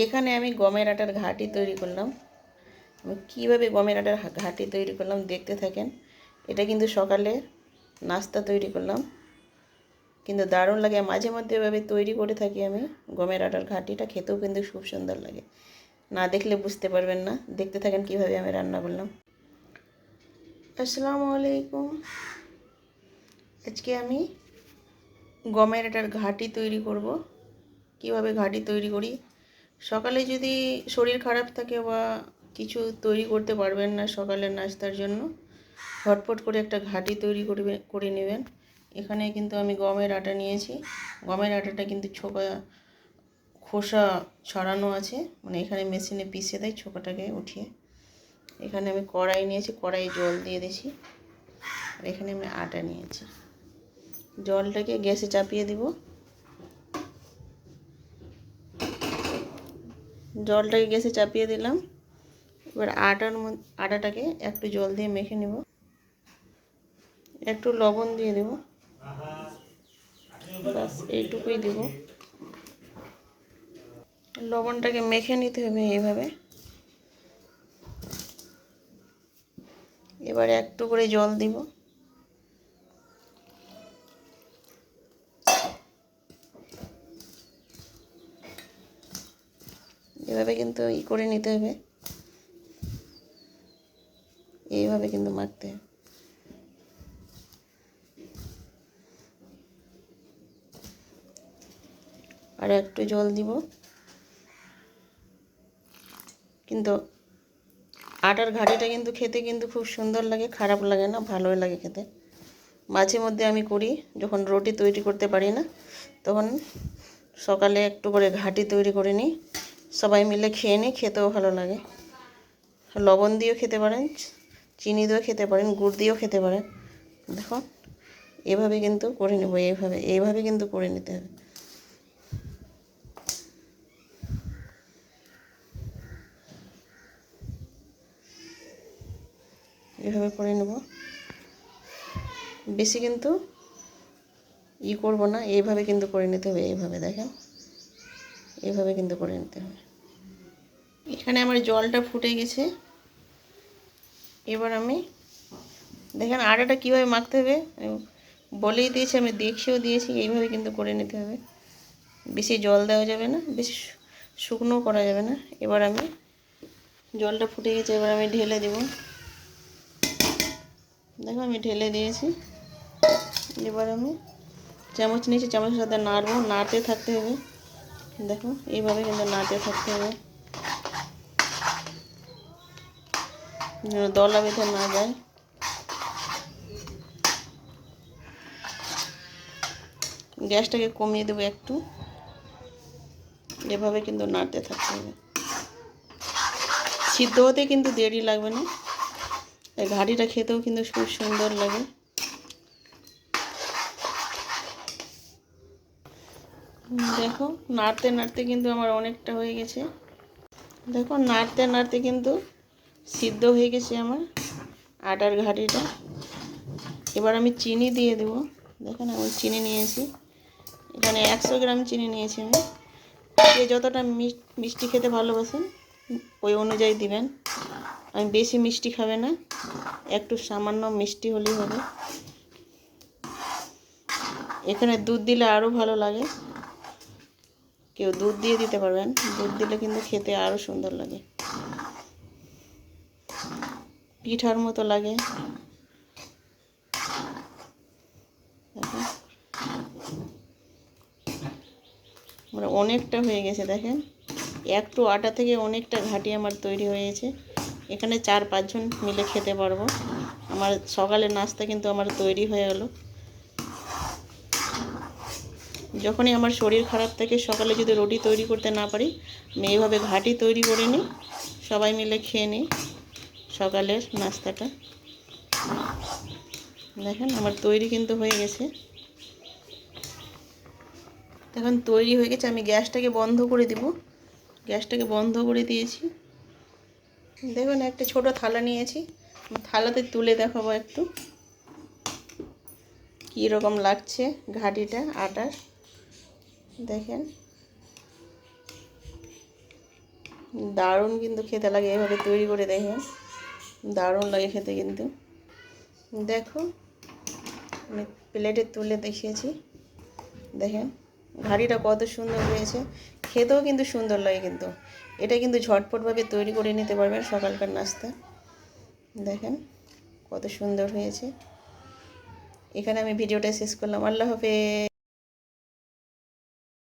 এখানে আমি গমের আটার ঘাঁটি তৈরি করলাম। আমি কীভাবে গমের আটার ঘাঁটি তৈরি করলাম দেখতে থাকেন। এটা কিন্তু সকালে নাস্তা তৈরি করলাম, কিন্তু দারুণ লাগে। মাঝে মধ্যে এভাবে তৈরি করে থাকি আমি। গমের আটার ঘাঁটিটা খেতেও কিন্তু খুব সুন্দর লাগে, না দেখলে বুঝতে পারবেন না। দেখতে থাকেন কীভাবে আমি রান্না করলাম। আসসালামু আলাইকুম। আজকে আমি গমের আটার ঘাঁটি তৈরি করব। কিভাবে ঘাঁটি তৈরি করি, সকালে যদি শরীর খারাপ থাকে বা কিছু তৈরি করতে পারবেন না সকালের নাস্তার জন্য, ঝটপট করে একটা ঘাঁটি তৈরি করে নেবেন। এখানে কিন্তু আমি গমের আটা নিয়েছি। গমের আটাটা কিন্তু খোসা ছড়ানো আছে, মানে এখানে মেশিনে পিষে দেয় ছোকাটাকে উঠিয়ে। এখানে আমি কড়াই নিয়েছি, কড়াই জল দিয়ে দিয়েছি। আর এখানে আমি আটা নিয়েছি। জলটাকে গ্যাসে চাপিয়ে দিব। জলটাকে গ্যাসে চাপিয়ে দিলাম। এবার আটাটাকে একটু জল দিয়ে মেখে নেব। একটু লবণ দিয়ে দেব, বাস এইটুকুই দেব। লবণটাকে মেখে নিতে হবে এইভাবে। এবারে একটু করে জল দিব। এভাবে কিন্তু করে নিতে হবে, এইভাবে কিন্তু মাখতে হবে। আর একটু জল দিব। কিন্তু আটার ঘাঁটিটা কিন্তু খেতে কিন্তু খুব সুন্দর লাগে, খারাপ লাগে না, ভালোই লাগে খেতে। মাঝে মধ্যে আমি করি, যখন রুটি তৈরি করতে পারি না তখন সকালে একটু করে ঘাঁটি তৈরি করে নিই, সবাই মিলে খেয়ে নিই, খেতেও ভালো লাগে। লবণ দিয়েও খেতে পারেন, চিনি দিয়েও খেতে পারেন, গুড় দিয়েও খেতে পারেন। দেখুন এভাবে কিন্তু করে নেব, এইভাবে কিন্তু করে নিতে হবে। এভাবে করে নেব, বেশি কিন্তু করব না, এইভাবে কিন্তু করে নিতে হবে। এইভাবে দেখেন, এইভাবে কিন্তু করে নিতে হবে। এখানে আমার জলটা ফুটে গেছে। এবার আমি দেখেন আটাটা কীভাবে মাখতে হবে বলেই দিয়েছি, আমি দেখিয়েও দিয়েছি। এইভাবে কিন্তু করে নিতে হবে, বেশি জল দেওয়া যাবে না, বেশি শুকনো করা যাবে না। এবার আমি জলটা ফুটে গেছে, এবার আমি ঢেলে দেব। দেখো আমি ঢেলে দিয়েছি। এবার আমি চামচ নিয়েছি, চামচের সাথে নাড়বো, নাড়তে থাকতে হবে। দেখো এইভাবে কিন্তু নাড়তে থাকতে হবে, যেন দলা বেঁধে না যায়। গ্যাসটাকে কমিয়ে দেবো একটু। এভাবে কিন্তু নাড়তে থাকতে হবে। সিদ্ধ হতে কিন্তু দেরি লাগবে না, এই ঘাঁটিটা খেতেও কিন্তু খুব সুন্দর লাগে। দেখো নাড়তে নাড়তে কিন্তু আমার অনেকটা হয়ে গেছে। দেখো নাড়তে নাড়তে কিন্তু সিদ্ধ হয়ে গেছে আমার আটার ঘাঁটিটা। এবার আমি চিনি দিয়ে দেবো। দেখেন আমি চিনি নিয়েছি, এখানে 100 গ্রাম চিনি নিয়েছি আমি। যে যতটা মিষ্টি খেতে ভালোবাসেন ওই অনুযায়ী দিবেন। আমি বেশি মিষ্টি খাবে না, একটু সামান্য মিষ্টি হলেই হবে। এখানে দুধ দিলে আরও ভালো লাগে, কেউ দুধ দিয়ে দিতে পারবেন। দুধ দিলে কিন্তু খেতে আরও সুন্দর লাগে, পিঠার মতো লাগে। মানে অনেকটা হয়ে গেছে দেখেন, একটু আটা থেকে অনেকটা ঘাঁটি আমার তৈরি হয়েছে। এখানে 4-5 জন মিলে খেতে পারবো। আমার সকালের নাস্তা কিন্তু আমার তৈরি হয়ে গেল। যখনই আমার শরীর খারাপ থাকে, সকালে যদি রুটি তৈরি করতে না পারি, আমি এইভাবে ঘাঁটি তৈরি করে নিই, সবাই মিলে খেয়ে নিই সকালের নাস্তাটা। দেখেন আমার তৈরি কিন্তু হয়ে গেছে। এখন তৈরি হয়ে গেছে, আমি গ্যাসটাকে বন্ধ করে দিব। গ্যাসটাকে বন্ধ করে দিয়েছি। দেখুন একটা ছোট থালা নিয়েছি, থালাতে তুলে দেখাবো একটু কী রকম লাগছে ঘাঁটিটা আটার। দেখেন দারুণ কিন্তু খেতে লাগে, এভাবে তৈরি করে দেখেন, দারুণ লাগে খেতে কিন্তু। দেখো আমি প্লেটে তুলে দেখিয়েছি, দেখেন ঘাড়িটা কত সুন্দর হয়েছে, খেতেও কিন্তু সুন্দর লাগে কিন্তু। এটা কিন্তু ঝটপটভাবে তৈরি করে নিতে পারবেন সকালকার নাস্তা। দেখেন কত সুন্দর হয়েছে। এখানে আমি ভিডিওটা শেষ করলাম। আল্লাহ হাফেজ।